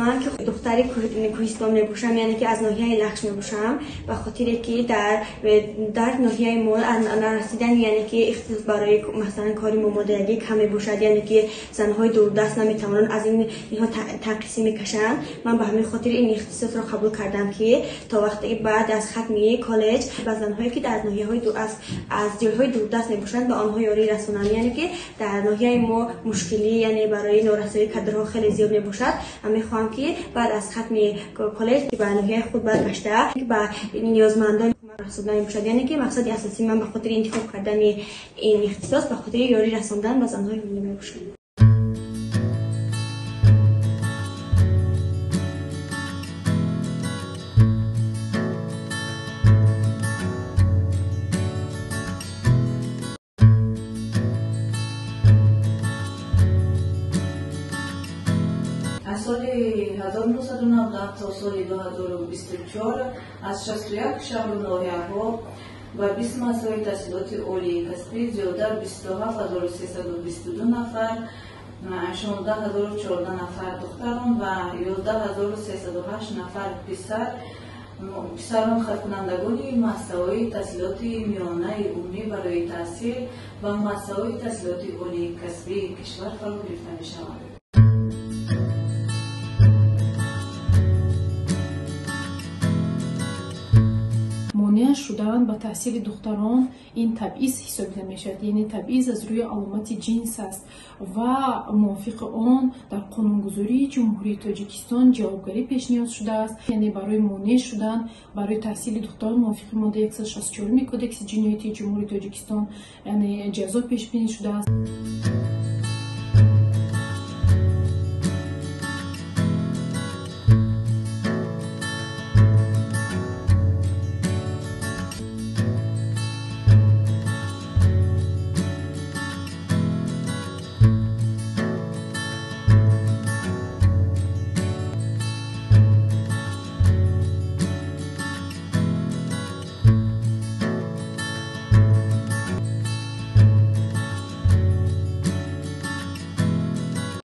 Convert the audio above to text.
من که دختری کوهستان میباشم، یعنی که از ناحیه لخش میباشم، به خاطر که در ناحیه ما نرسیدن، یعنی که اختصاص برای مثلا کاری مامادگی کمی باشد، یعنی که زنهای دوردست نمیتوانند از این تقصی میکشند. من به همین خاطر این اختصاص را قبول کردم که تا وقتی بعد از ختمی کالج به زنهایی که در ناحیه‌های از جاهای دوردست میباشند به آنها یاری رسانم، یعنی که در ناحیه ما مشکلی یعنی برای نورسایی کادرها خیلی زیاد میباشد. من میخواهم که بعد از ختم کالج به ناحیه خود برگشته به نیازمندان رساندن باشد، یعنی که مقصد اساسی من به خاطر انتخاب کردن این اختصاص به خاطر یاری رساندن به زنهای ملی باشد. از سال 1990 تا سال 2024 از 61 شهر و ناحیه‌ها و 20 مسائل تحصیلات عالی کسبی زیاده 27322 نفر، 16014 نفر دختران و 11308 نفر پسران خرکنندگان مستوی تحصیلات میانه عمومی برای تحصیل و مستوی تحصیلات عالی کسبی کشور فرا گرفته می شوند. مانع شدن به تحصیل دختران این تبعیض حساب نمیشد، یعنی تبعیض از روی علامت جنس است و موافق آن در قانونگذاری جمهوری تاجیکستان جوابگری پیش نیاز شده است، یعنی برای مانع شدن برای تحصیل دختران موافق ماده 164 کدکس جنایتی جمهوری تاجیکستان یعنی جزا پیش بینی شده است.